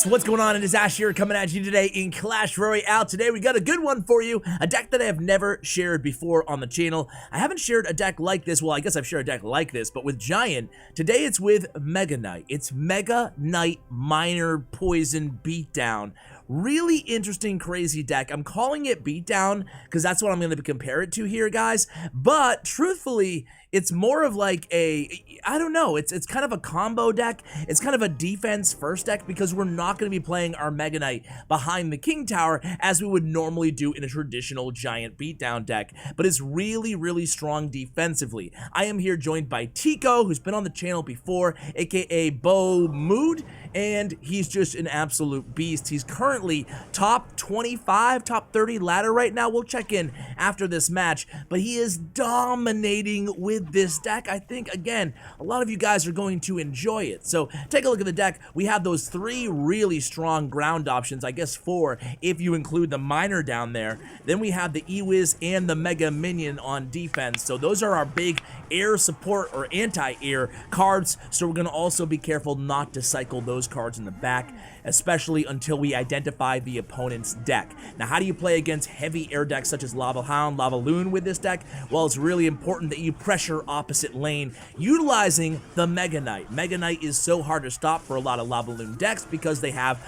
guys, what's going on? It is Ash here coming at you today in Clash Royale. Today we got a good one for you, a deck that I have never shared before on the channel. I haven't shared a deck like this, well I guess I've shared a deck like this, but with Giant. Today it's with Mega Knight. It's Mega Knight Minor Poison Beatdown. Really interesting, crazy deck. I'm calling it Beatdown because that's what I'm going to compare it to here, guys. But truthfully, it's more of like I don't know, it's kind of a combo deck. It's kind of a defense first deck because we're not going to be playing our Mega Knight behind the King Tower as we would normally do in a traditional Giant Beatdown deck. But it's really, really strong defensively. I am here joined by Tico, who's been on the channel before, aka Bo Mood, and he's just an absolute beast. He's currently top 25, top 30 ladder right now. We'll check in after this match, but he is dominating with this deck. I think, again, a lot of you guys are going to enjoy it. So take a look at the deck. We have those three really strong ground options, I guess four if you include the Miner down there. Then we have the E-Wiz and the Mega Minion on defense. So those are our big air support or anti-air cards. So we're going to also be careful not to cycle those cards in the back, especially until we identify the opponent's deck. Now, how do you play against heavy air decks such as Lava Hound, Lava Loon with this deck? Well, it's really important that you pressure opposite lane utilizing the Mega Knight. Mega Knight is so hard to stop for a lot of Lava Loon decks because they have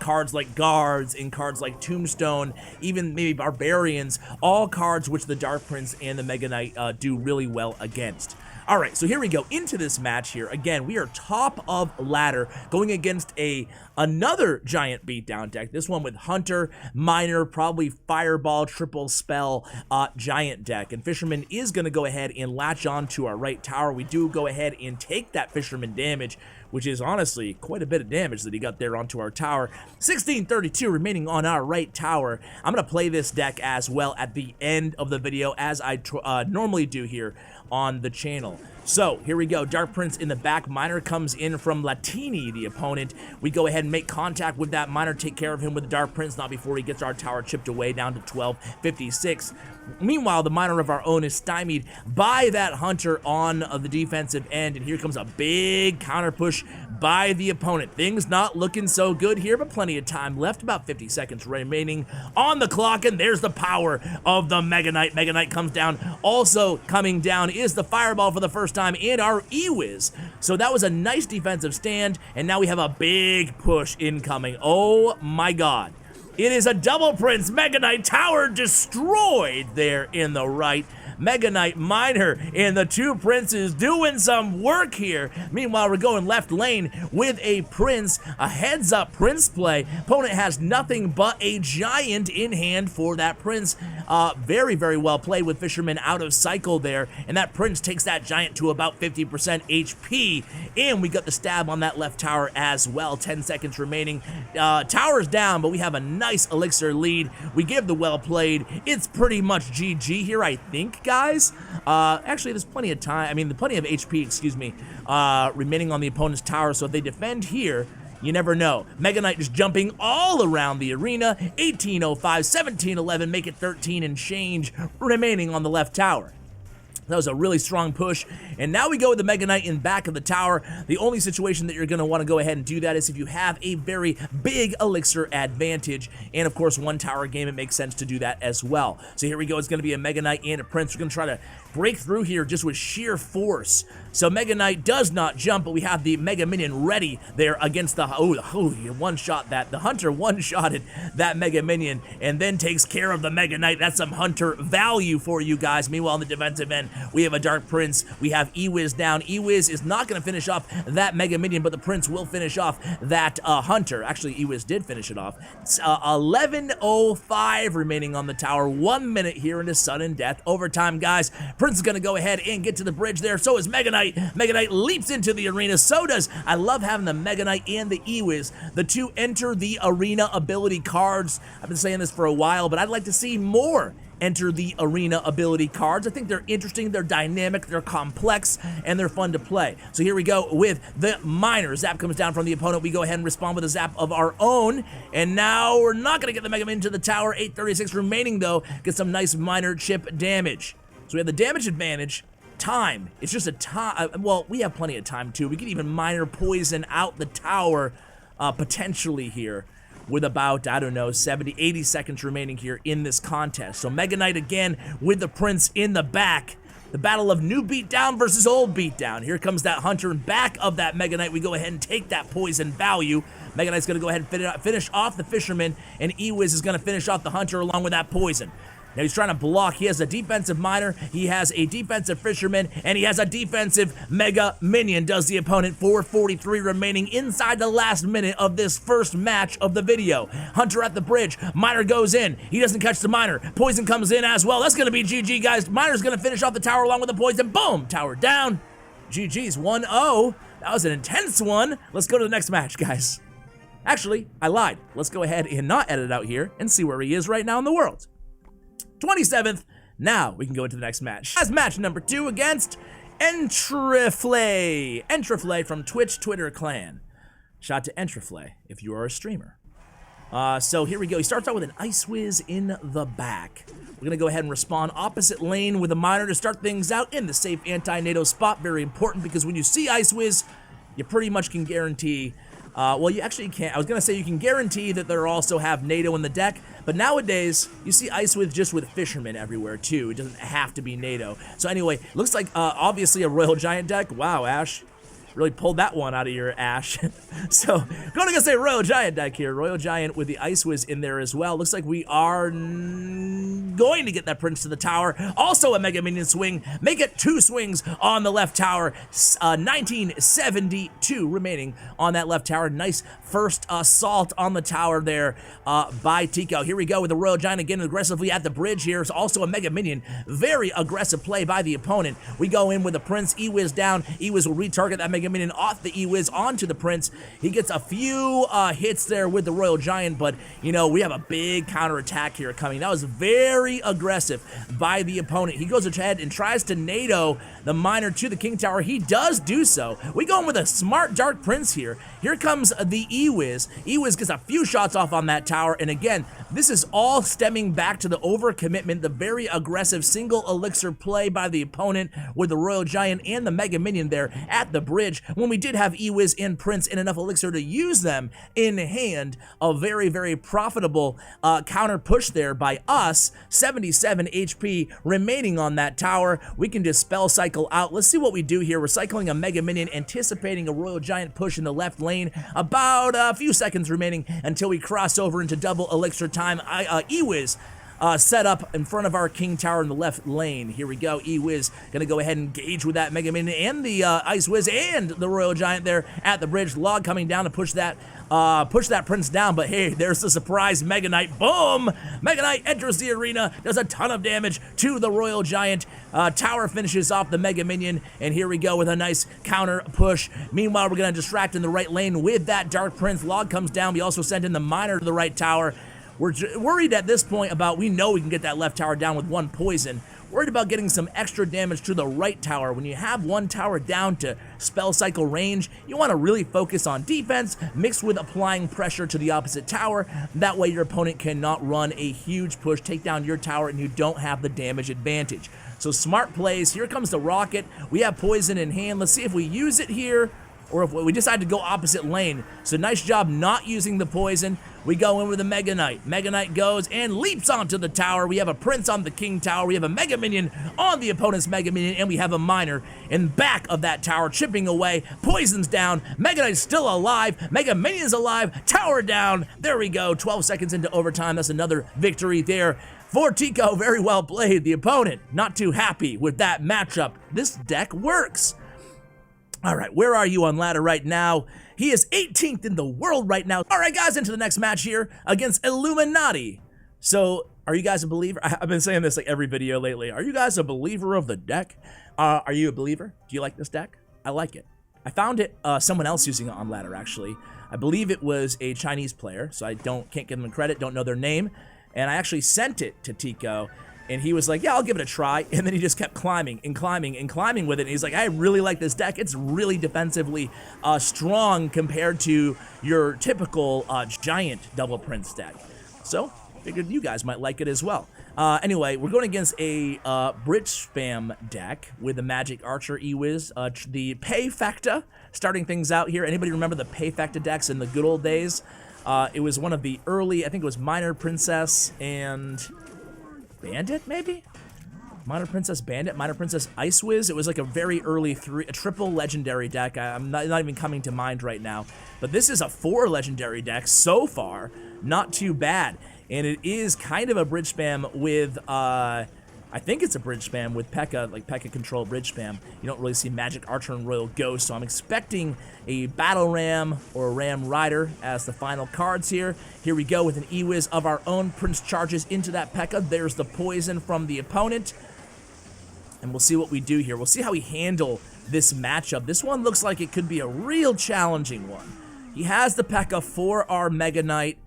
cards like Guards and cards like Tombstone, even maybe Barbarians, all cards which the Dark Prince and the Mega Knight do really well against. Alright, so here we go into this match here. Again, we are top of ladder going against another Giant Beatdown deck. This one with Hunter, Miner, probably Fireball, Triple Spell, Giant deck. And Fisherman is going to go ahead and latch on to our right tower. We do go ahead and take that Fisherman damage, which is honestly quite a bit of damage that he got there onto our tower. 1632 remaining on our right tower. I'm going to play this deck as well at the end of the video as I normally do here on the channel. So here we go. Dark Prince in the back. Miner comes in from Latini, the opponent. We go ahead and make contact with that Miner, take care of him with the Dark Prince, not before he gets our tower chipped away down to 1256. Meanwhile, the Miner of our own is stymied by that Hunter on the defensive end, and here comes a big counter push by the opponent. Things not looking so good here, but plenty of time left, about 50 seconds remaining on the clock, and there's the power of the Mega Knight. Mega Knight comes down. Also coming down is the Fireball for the first time and our E-Wiz. So that was a nice defensive stand, and now we have a big push incoming. Oh my god. It is a double Prince. Mega Knight tower destroyed there in the right. Mega Knight Miner and the two Princes doing some work here. Meanwhile, we're going left lane with a Prince, a heads up Prince play. Opponent has nothing but a Giant in hand for that Prince. Very, very well played with Fisherman out of cycle there, and that Prince takes that Giant to about 50% HP, and we got the stab on that left tower as well. 10 seconds remaining. Tower's down, but we have a nice elixir lead. We give the well played. It's pretty much GG here, I think, guys. Actually, there's plenty of time. I mean, plenty of HP, excuse me, remaining on the opponent's tower. So if they defend here, you never know. Mega Knight just jumping all around the arena. 1805, 1711, make it 13 and change remaining on the left tower. That was a really strong push, and now we go with the Mega Knight in back of the tower. The only situation that you're going to want to go ahead and do that is if you have a very big elixir advantage, and of course one tower game, it makes sense to do that as well. So here we go. It's going to be a Mega Knight and a Prince. We're going to try to break through here just with sheer force. So Mega Knight does not jump, but we have the Mega Minion ready there against the, he one-shot that. The Hunter one-shotted that Mega Minion and then takes care of the Mega Knight. That's some Hunter value for you guys. Meanwhile, on the defensive end, we have a Dark Prince. We have E-Wiz down. E-Wiz is not going to finish off that Mega Minion, but the Prince will finish off that Hunter. Actually, E-Wiz did finish it off. It's 11:05 remaining on the tower. 1 minute here into sudden death overtime, guys. Prince is going to go ahead and get to the bridge there. So is Mega Knight. Mega Knight leaps into the arena. So does, I love having the Mega Knight and the E-Wiz. The two enter the arena ability cards. I've been saying this for a while, but I'd like to see more enter the arena ability cards. I think they're interesting, they're dynamic, they're complex, and they're fun to play. So here we go with the Miner. Zap comes down from the opponent. We go ahead and respond with a zap of our own. And now we're not going to get the Mega Man into the tower. 836 remaining, though. Get some nice Miner chip damage. So we have the damage advantage. Time. It's just a time. Well, we have plenty of time, too. We can even Miner poison out the tower. potentially here, with about, I don't know, 70, 80 seconds remaining here in this contest. So Mega Knight again with the Prince in the back. The battle of new Beatdown versus old Beatdown. Here comes that Hunter, and back of that Mega Knight, we go ahead and take that poison value. Mega Knight's gonna go ahead and finish off the Fisherman, and Ewiz is gonna finish off the Hunter along with that poison. Now he's trying to block. He has a defensive Miner, he has a defensive Fisherman, and he has a defensive Mega Minion, does the opponent. 4:43 remaining inside the last minute of this first match of the video. Hunter at the bridge, Miner goes in, he doesn't catch the Miner. Poison comes in as well. That's gonna be GG, guys. Miner's gonna finish off the tower along with the poison. Boom, tower down. GG's 1-0. That was an intense one. Let's go to the next match, guys. Actually, I lied. Let's go ahead and not edit out here and see where he is right now in the world. 27th. Now we can go into the next match. As match number 2 against Entraflay. Entraflay from Twitch Twitter clan. Shout out to Entraflay if you are a streamer. So here we go. He starts out with an Ice Whiz in the back. We're going to go ahead and respawn opposite lane with a Miner to start things out in the safe anti-NATO spot. Very important because when you see Ice Whiz, you pretty much can guarantee well, you actually can't. I was gonna say you can guarantee that they'll also have NATO in the deck, but nowadays you see Ice with just with Fishermen everywhere too. It doesn't have to be NATO. So anyway, looks like obviously a Royal Giant deck. Wow, Ash. Really pulled that one out of your ash. So, going to say Royal Giant deck here. Royal Giant with the Ice Whiz in there as well. Looks like we are going to get that Prince to the tower. Also a Mega Minion swing. Make it 2 swings on the left tower. 1972 remaining on that left tower. Nice first assault on the tower there by Tico. Here we go with the Royal Giant again aggressively at the bridge here. It's also a Mega Minion. Very aggressive play by the opponent. We go in with the Prince. E-Wiz down. E-Wiz will retarget that Mega Minion off the E-Wiz onto the Prince. He gets a few hits there with the Royal Giant, but you know, we have a big counterattack here coming. That was very aggressive by the opponent. He goes ahead and tries to NATO the Miner to the King Tower. He does do so. We go in with a smart Dark Prince here. Here comes the E-Wiz. E-Wiz gets a few shots off on that tower, and again, this is all stemming back to the overcommitment, the very aggressive single elixir play by the opponent with the Royal Giant and the Mega Minion there at the bridge. When we did have E-Wiz and Prince and enough elixir to use them in hand, a very, very profitable counter push there by us. 77 HP remaining on that tower. We can just spell cycle out. Let's see what we do here. We're cycling a Mega Minion, anticipating a Royal Giant push in the left lane. About a few seconds remaining until we cross over into double elixir time. E-Wiz set up in front of our King Tower in the left lane. Here we go. E-Wiz gonna go ahead and engage with that Mega Minion and the Ice Wiz and the Royal Giant there at the bridge. Log coming down to push that Prince down, but hey, there's the surprise Mega Knight. Boom! Mega Knight enters the arena, does a ton of damage to the Royal Giant. Tower finishes off the Mega Minion, and here we go with a nice counter push. Meanwhile, we're gonna distract in the right lane with that Dark Prince. Log comes down. We also send in the Miner to the right tower. We're worried at this point about, we know we can get that left tower down with 1 poison. Worried about getting some extra damage to the right tower. When you have 1 tower down to spell cycle range, you want to really focus on defense mixed with applying pressure to the opposite tower. That way your opponent cannot run a huge push, take down your tower, and you don't have the damage advantage. So smart plays. Here comes the rocket. We have poison in hand. Let's see if we use it here, or if we decide to go opposite lane. So nice job not using the poison. We go in with a Mega Knight. Mega Knight goes and leaps onto the tower. We have a Prince on the King Tower. We have a Mega Minion on the opponent's Mega Minion, and we have a Miner in back of that tower, chipping away. Poison's down. Mega Knight's still alive. Mega Minion's alive. Tower down. There we go. 12 seconds into overtime. That's another victory there for Tico. Very well played. The opponent not too happy with that matchup. This deck works. All right, where are you on ladder right now? He is 18th in the world right now. All right, guys, into the next match here against Illuminati. So, are you guys a believer? I've been saying this like every video lately. Are you guys a believer of the deck? Are you a believer? Do you like this deck? I like it. I found it, someone else using it on ladder, actually. I believe it was a Chinese player, so I can't give them credit, don't know their name. And I actually sent it to Tico. And he was like, yeah, I'll give it a try. And then he just kept climbing and climbing and climbing with it. And he's like, I really like this deck. It's really defensively strong compared to your typical Giant double Prince deck. So Figured you guys might like it as well. Anyway, we're going against a Brit Spam deck with the Magic Archer E-Wiz, the Payfecta, starting things out here. Anybody remember the Payfecta decks in the good old days? It was one of the early, I think it was Minor Princess and Bandit, maybe? Minor Princess Bandit, Minor Princess Ice Wiz. It was like a very early a triple legendary deck. I'm not even coming to mind right now. But this is a 4 legendary deck so far. Not too bad. And it is kind of a bridge spam with, I think it's a bridge spam with Pekka, like Pekka control bridge spam. You don't really see Magic Archer and Royal Ghost, so I'm expecting a Battle Ram or a Ram Rider as the final cards here. Here we go with an E-Wiz of our own. Prince charges into that Pekka. There's the poison from the opponent. And we'll see what we do here. We'll see how we handle this matchup. This one looks like it could be a real challenging one. He has the Pekka for our Mega Knight.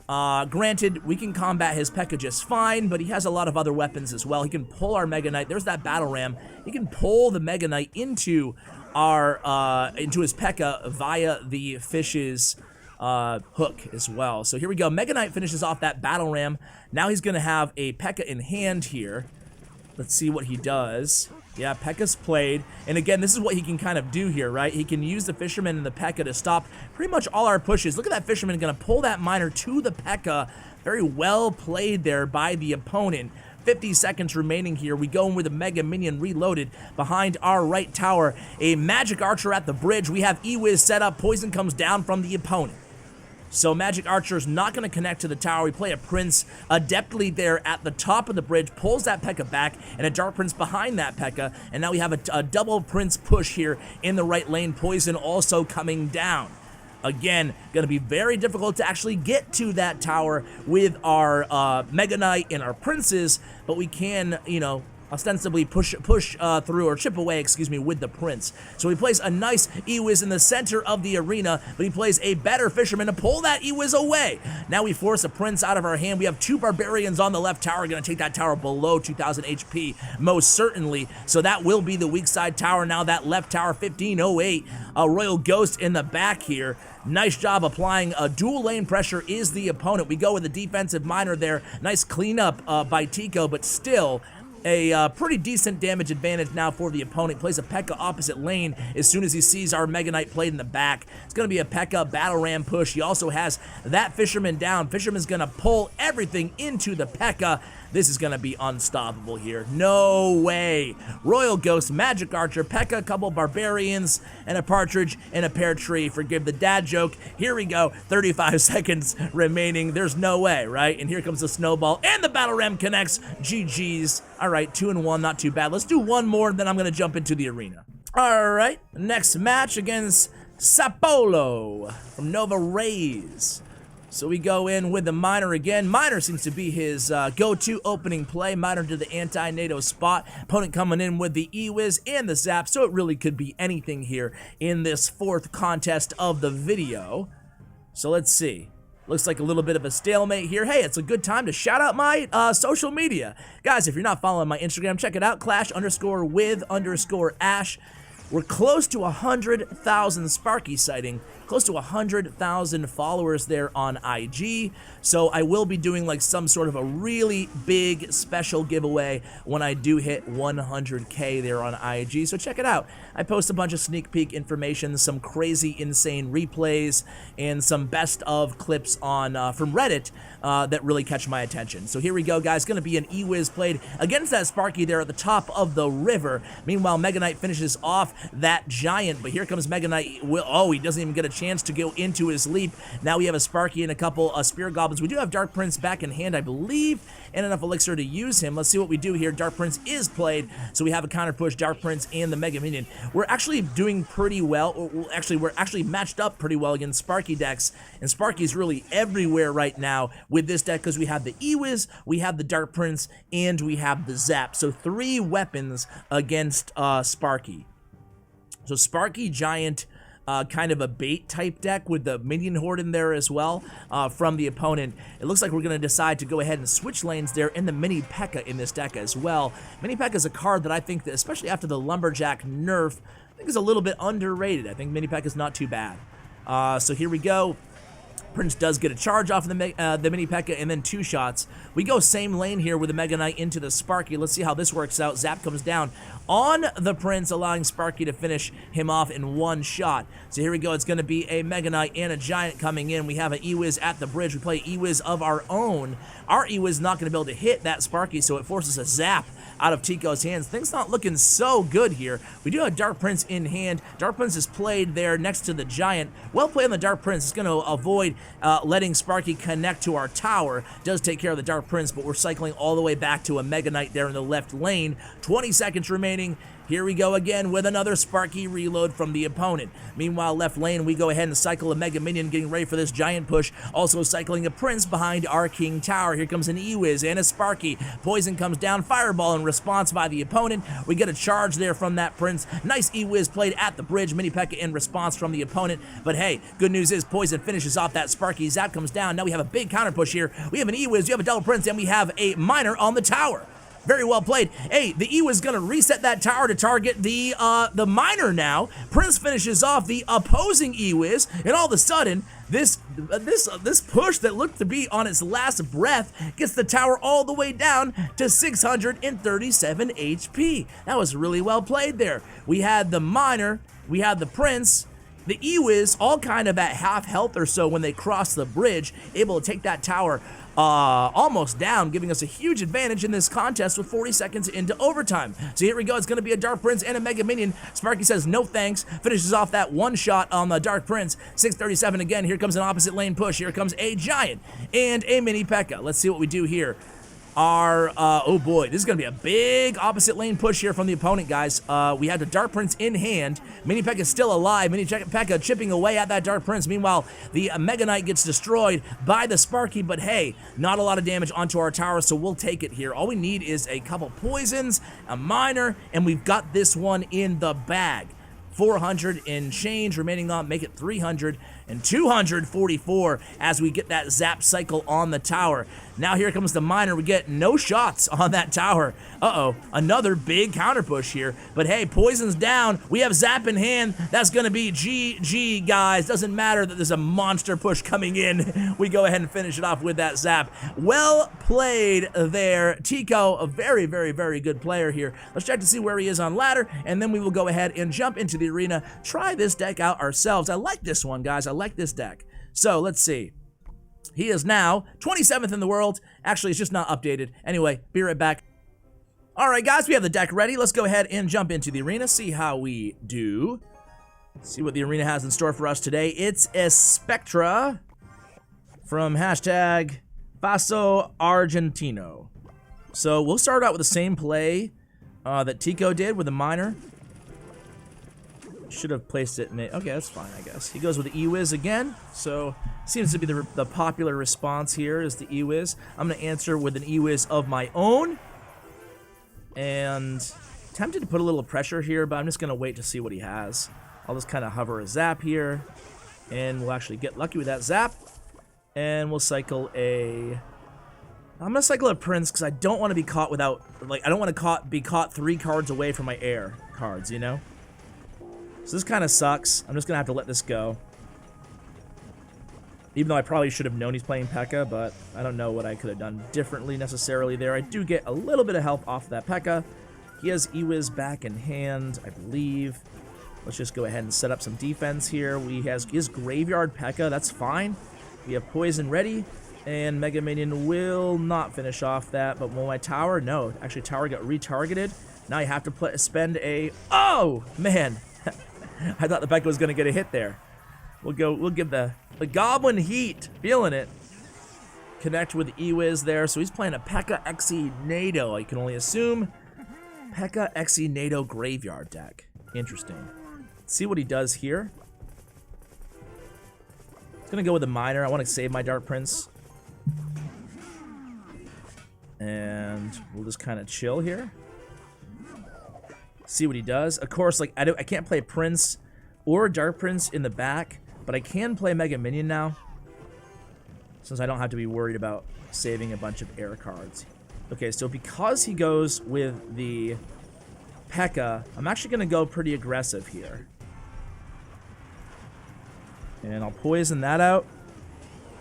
Granted, we can combat his Pekka just fine, but he has a lot of other weapons as well. He can pull our Mega Knight. There's that Battle Ram. He can pull the Mega Knight into our into his Pekka via the fish's hook as well. So here we go. Mega Knight finishes off that Battle Ram. Now he's going to have a Pekka in hand here. Let's see what he does. Yeah, Pekka's played. And again, this is what he can kind of do here, right? He can use the Fisherman and the Pekka to stop pretty much all our pushes. Look at that Fisherman going to pull that Miner to the Pekka. Very well played there by the opponent. 50 seconds remaining here. We go in with a Mega Minion reloaded behind our right tower. A Magic Archer at the bridge. We have E-Wiz set up. Poison comes down from the opponent. So Magic Archer is not going to connect to the tower. We play a Prince adeptly there at the top of the bridge, pulls that Pekka back, and a Dark Prince behind that Pekka. And now we have a double Prince push here in the right lane. Poison also coming down. Again, going to be very difficult to actually get to that tower with our Mega Knight and our Princes, but we can, you know, ostensibly push through, or chip away, excuse me, with the Prince. So he plays a nice E-Wiz in the center of the arena, but he plays a better Fisherman to pull that E-Wiz away. Now we force a Prince out of our hand. We have 2 Barbarians on the left tower, going to take that tower below 2,000 HP, most certainly. So that will be the weak side tower. Now that left tower, 1508. A Royal Ghost in the back here. Nice job applying a dual lane pressure is the opponent. We go with a defensive Miner there. Nice cleanup by Tico, but still a pretty decent damage advantage now for the opponent. Plays a Pekka opposite lane as soon as he sees our Mega Knight played in the back. It's going to be a Pekka Battle Ram push. He also has that Fisherman down. Fisherman's going to pull everything into the Pekka. This is going to be unstoppable here. No way. Royal Ghost, Magic Archer, Pekka, a couple Barbarians, and a Partridge and a Pear Tree. Forgive the dad joke. Here we go. 35 seconds remaining. There's no way, right? And here comes the Snowball, and the Battle Ram connects. GG's. All right, 2-1, not too bad. Let's do one more, then I'm going to jump into the arena. All right, next match against Sapolo from Nova Rays. So we go in with the Miner again. Miner seems to be his go-to opening play. Miner to the anti-NATO spot. Opponent coming in with the E-Wiz and the Zap, so it really could be anything here in this 4th contest of the video. So let's see. Looks like a little bit of a stalemate here. Hey, it's a good time to shout out my social media. Guys, if you're not following my Instagram, check it out, clash_with_ash. We're close to 100,000 Sparky sighting, close to 100,000 followers there on IG. So I will be doing like some sort of a really big special giveaway when I do hit 100K there on IG. So check it out. I post a bunch of sneak peek information, some crazy, insane replays, and some best of clips on from Reddit that really catch my attention. So here we go, guys. Going to be an E-Wiz played against that Sparky there at the top of the river. Meanwhile, Mega Knight finishes off that Giant, but here comes Mega Knight. Oh, he doesn't even get a chance to go into his leap. Now we have a Sparky and a couple Spear Goblins. We do have Dark Prince back in hand, I believe, and enough Elixir to use him. Let's see what we do here. Dark Prince is played, so we have a counter push, Dark Prince and the Mega Minion. We're actually doing pretty well. We're actually matched up pretty well against Sparky decks, and Sparky's really everywhere right now with this deck because we have the E-Wiz, we have the Dark Prince, and we have the Zap. So 3 weapons against Sparky. So Sparky, Giant, kind of a bait type deck with the Minion Horde in there as well from the opponent. It looks like we're going to decide to go ahead and switch lanes there in the Mini Pekka in this deck as well. Mini Pekka is a card that I think that, especially after the Lumberjack nerf, I think is a little bit underrated. I think Mini Pekka is not too bad. So here we go. Prince does get a charge off of the mini Pekka, and then 2 shots. We go same lane here with the Mega Knight into the Sparky. Let's see how this works out. Zap comes down on the Prince, allowing Sparky to finish him off in 1 shot. So here we go. It's going to be a Mega Knight and a Giant coming in. We have an E-Wiz at the bridge. We play E-Wiz of our own. Our E-Wiz is not going to be able to hit that Sparky, so it forces a zap out of Tico's hands. Things not looking so good here. We do have Dark Prince in hand. Dark Prince is played there next to the Giant. Well played on the Dark Prince. It's going to avoid letting Sparky connect to our tower. Does take care of the Dark Prince, but we're cycling all the way back to a Mega Knight there in the left lane. 20 seconds remaining. Here we go again with another Sparky reload from the opponent. Meanwhile, left lane, we go ahead and cycle a Mega Minion, getting ready for this Giant push. Also cycling a Prince behind our King Tower. Here comes an E-Wiz and a Sparky. Poison comes down, Fireball in response by the opponent. We get a charge there from that Prince. Nice E-Wiz played at the bridge. Mini Pekka in response from the opponent. But hey, good news is Poison finishes off that Sparky. Zap comes down. Now we have a big counter push here. We have an E-Wiz, we have a double Prince, and we have a Miner on the tower. Very well played. Hey, the E was going to reset that tower to target the Miner now. Prince finishes off the opposing E-Wiz, and all of a sudden, this push that looked to be on its last breath gets the tower all the way down to 637 HP. That was really well played there. We had the Miner, we had the Prince, the E-Wiz all kind of at half health or so when they crossed the bridge, able to take that tower almost down, giving us a huge advantage in this contest with 40 seconds into overtime. So here we go. It's going to be a Dark Prince and a Mega Minion. Sparky says no thanks, finishes off that 1 shot on the Dark Prince. 637 again. Here comes an opposite lane push. Here comes a Giant and a Mini Pekka. Let's see what we do here. Oh boy, this is going to be a big opposite lane push here from the opponent, guys. We have the Dark Prince in hand. Mini Pekka still alive. Mini Pekka chipping away at that Dark Prince. Meanwhile, the Mega Knight gets destroyed by the Sparky, but hey, not a lot of damage onto our tower, so we'll take it here. All we need is a couple poisons, a Miner, and we've got this one in the bag. 400 and change remaining on, make it 300 and 244 as we get that zap cycle on the tower. Now here comes the Miner. We get no shots on that tower. Uh-oh, another big counter push here. But hey, Poison's down. We have zap in hand. That's going to be GG, guys. Doesn't matter that there's a monster push coming in. We go ahead and finish it off with that zap. Well played there. Tico, a very, very, very good player here. Let's check to see where he is on ladder, and then we will go ahead and jump into the arena. Try this deck out ourselves. I like this one, guys. I like this deck. So let's see. He is now 27th in the world. Actually, it's just not updated. Anyway, be right back. All right, guys, we have the deck ready. Let's go ahead and jump into the arena, see how we do. See what the arena has in store for us today. It's a Spectra from hashtag Faso Argentino. So we'll start out with the same play that Tico did with the Miner. Should have placed it in it. Okay, that's fine, I guess. He goes with the E-Wiz again. So seems to be the popular response here is the E-Wiz. I'm going to answer with an E-Wiz of my own. And tempted to put a little pressure here, but I'm just going to wait to see what he has. I'll just kind of hover a zap here. And we'll actually get lucky with that zap. And we'll cycle a... I'm going to cycle a Prince because I don't want to be caught without... Like, I don't want to be caught 3 cards away from my air cards, you know? So this kind of sucks. I'm just going to have to let this go. Even though I probably should have known he's playing Pekka, but I don't know what I could have done differently necessarily there. I do get a little bit of health off of that Pekka. He has E-Wiz back in hand, I believe. Let's just go ahead and set up some defense here. We has his Graveyard Pekka. That's fine. We have Poison ready. And Mega Minion will not finish off that. But will my tower? No. Actually, tower got retargeted. Now I have to spend a... Oh, man. I thought the Pekka was going to get a hit there. We'll give the Goblin Heat. Feeling it. Connect with E-Wiz there. So he's playing a Pekka Xe NATO. I can only assume Pekka Xe NATO Graveyard deck. Interesting. Let's see what he does here. He's going to go with the Miner. I want to save my Dark Prince. And we'll just kind of chill here. See what he does. Of course, like I can't play Prince or Dark Prince in the back, but I can play Mega Minion now, since I don't have to be worried about saving a bunch of air cards. Okay, so because he goes with the Pekka, I'm actually going to go pretty aggressive here. And I'll poison that out.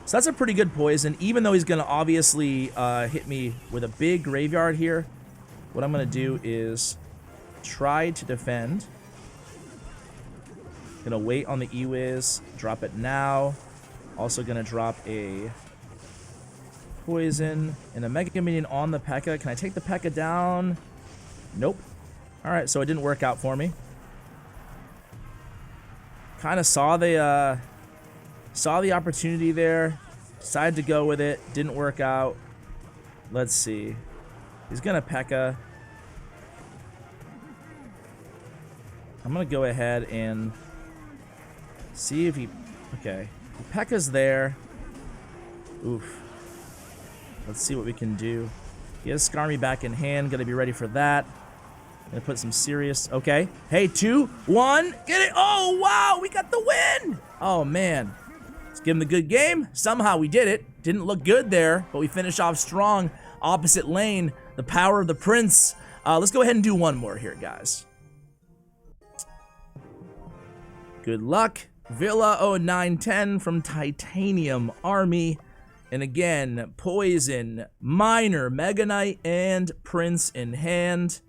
So that's a pretty good poison, even though he's going to obviously hit me with a big graveyard here. What I'm going to do is try to defend. Going to wait on the E-Wiz, drop it now. Also going to drop a poison and a Mega Minion on the Pekka. Can I take the Pekka down? Nope. Alright, so it didn't work out for me. Kind of saw the opportunity there. Decided to go with it. Didn't work out. Let's see. He's gonna Pekka. I'm gonna go ahead and see if he... Okay. Pekka's there. Oof. Let's see what we can do. He has Skarmy back in hand. Gonna be ready for that. Gonna put some serious... Okay. Hey, 2, 1. Get it! Oh, wow! We got the win! Oh, man. Let's give him the good game. Somehow we did it. Didn't look good there, but we finished off strong. Opposite lane. The power of the Prince. Let's go ahead and do one more here, guys. Good luck. Villa 0910 from Titanium Army. And again, Poison, Minor, Mega Knight, and Prince in hand.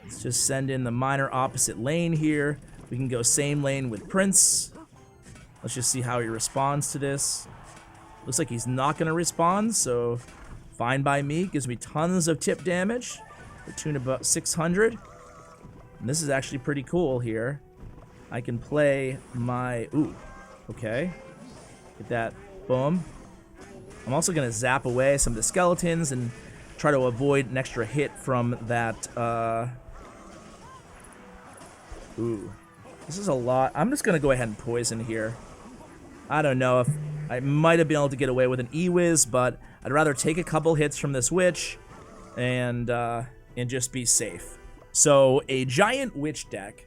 Let's just send in the Minor opposite lane here. We can go same lane with Prince. Let's just see how he responds to this. Looks like he's not going to respond, so fine by me. Gives me tons of tip damage. The tune of about 600. And this is actually pretty cool here. I can play my... Ooh, okay. Get that. Boom. I'm also going to zap away some of the skeletons and try to avoid an extra hit from that... Ooh. This is a lot. I'm just going to go ahead and poison here. I don't know if... I might have been able to get away with an E-Wiz, but I'd rather take a couple hits from this Witch and just be safe. So, a Giant Witch deck.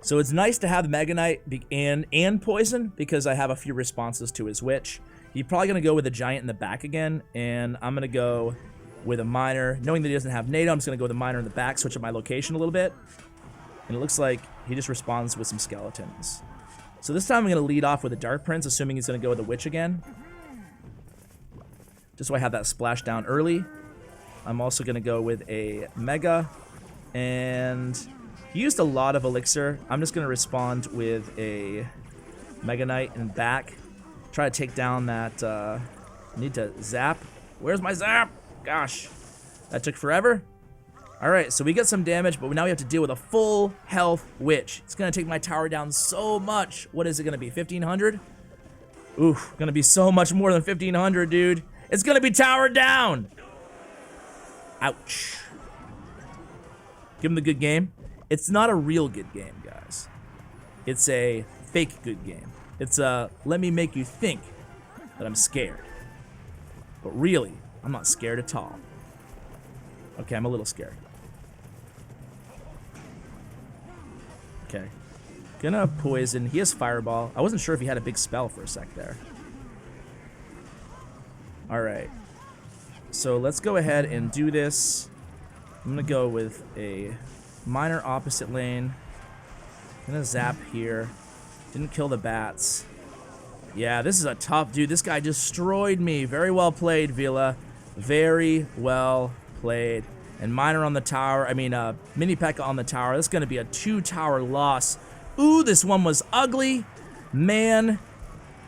So it's nice to have the Mega Knight and Poison, because I have a few responses to his Witch. He's probably going to go with a Giant in the back again, and I'm going to go with a Minor. Knowing that he doesn't have NATO, I'm just going to go with a Minor in the back, switch up my location a little bit. And it looks like he just responds with some skeletons. So this time I'm going to lead off with a Dark Prince, assuming he's going to go with a Witch again. Just so I have that splash down early. I'm also going to go with a Mega. And he used a lot of Elixir. I'm just going to respond with a Mega Knight in back. Try to take down that... I need to zap. Where's my zap? Gosh. That took forever. Alright, so we get some damage, but now we have to deal with a full health Witch. It's going to take my tower down so much. What is it going to be, 1,500? Oof, going to be so much more than 1,500, dude. It's going to be towered down. Ouch. Give him the good game. It's not a real good game, guys. It's a fake good game. It's a, let me make you think that I'm scared. But really, I'm not scared at all. Okay, I'm a little scared. Okay. Gonna poison. He has Fireball. I wasn't sure if he had a big spell for a sec there. Alright. So let's go ahead and do this. I'm gonna go with a Minor opposite lane. Gonna zap here. Didn't kill the bats. Yeah, this is a tough dude. This guy destroyed me. Very well played, Villa. Very well played. And Minor on the tower. I mean, Mini Pekka on the tower. That's going to be a 2-tower loss. Ooh, this one was ugly. Man,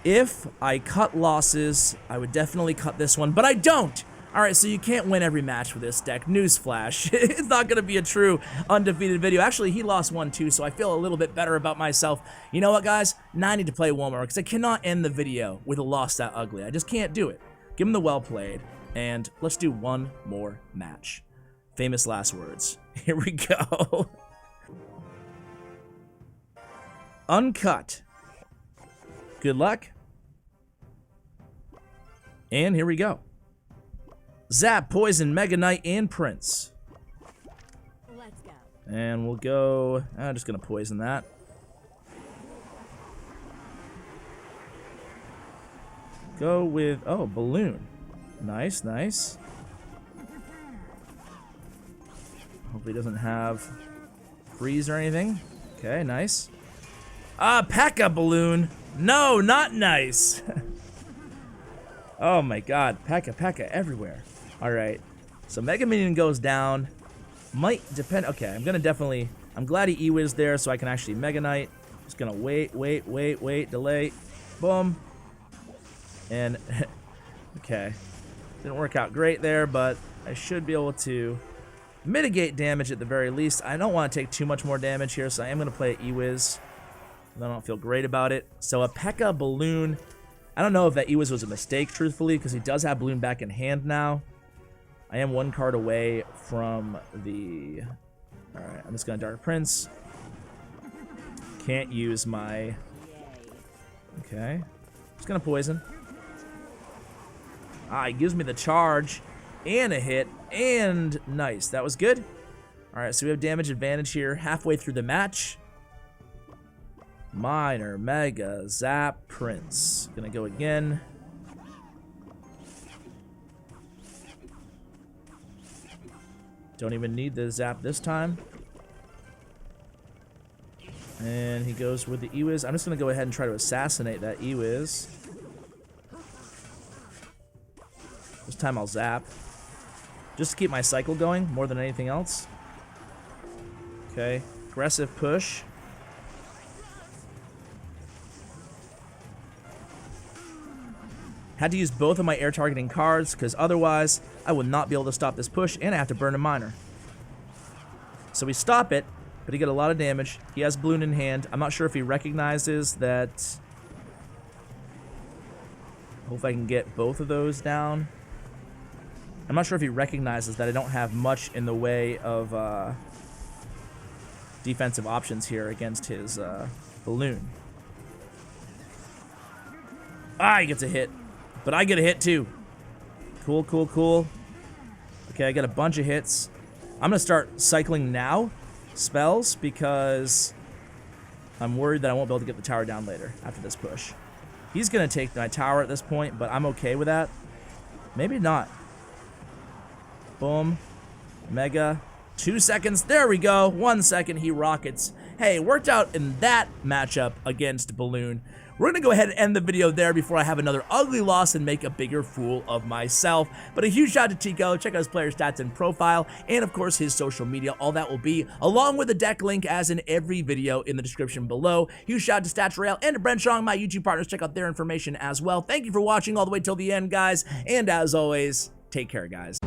if I cut losses, I would definitely cut this one. But I don't. Alright, so you can't win every match with this deck. Newsflash. It's not going to be a true undefeated video. Actually, he lost one too, so I feel a little bit better about myself. You know what, guys? Now I need to play one more, because I cannot end the video with a loss that ugly. I just can't do it. Give him the well played, and let's do one more match. Famous last words. Here we go. Uncut. Good luck. And here we go. Zap, Poison, Mega Knight, and Prince. Let's go. And we'll go... I'm just going to poison that. Go with... Oh, Balloon. Nice, nice. Hopefully he doesn't have freeze or anything. Okay, nice. Ah, Pekka Balloon. No, not nice. Oh my god, Pekka everywhere. Alright, so Mega Minion goes down. Might depend. Okay, I'm glad he E-Wiz there so I can actually Mega Knight. Just gonna wait, delay. Boom. And, okay. Didn't work out great there, but I should be able to mitigate damage at the very least. I don't want to take too much more damage here, so I am going to play E-Wiz. I don't feel great about it. So a Pekka Balloon. I don't know if that E-Wiz was a mistake, truthfully, because he does have Balloon back in hand now. I am one card away from the... Alright, I'm just going to Dark Prince. Can't use my... Okay. Just going to poison. Ah, he gives me the charge and a hit, and nice. That was good. Alright, so we have damage advantage here halfway through the match. Minor, Mega, Zap, Prince. Gonna go again. Don't even need the Zap this time. And he goes with the E-Wiz. I'm just gonna go ahead and try to assassinate that E-Wiz. This time I'll Zap. Just to keep my cycle going more than anything else. Okay, aggressive push. Had to use both of my air targeting cards because otherwise I would not be able to stop this push and I have to burn a miner. So we stop it, but he got a lot of damage. He has Balloon in hand. I'm not sure if he recognizes that. Hope I can get both of those down. I'm not sure if he recognizes that I don't have much in the way of defensive options here against his Balloon. Ah, he gets a hit. But I get a hit too. Cool. Okay, I got a bunch of hits. I'm going to start cycling now spells because I'm worried that I won't be able to get the tower down later after this push. He's going to take my tower at this point, but I'm okay with that. Maybe not. Boom. Mega. 2 seconds. There we go. 1 second. He rockets. Hey, it worked out in that matchup against Balloon. We're going to go ahead and end the video there before I have another ugly loss and make a bigger fool of myself. But a huge shout out to Tico. Check out his player stats and profile, and of course his social media. All that will be along with the deck link as in every video in the description below. Huge shout out to Stats Royale and to Bren Chong, my YouTube partners. Check out their information as well. Thank you for watching all the way till the end, guys. And as always, take care, guys.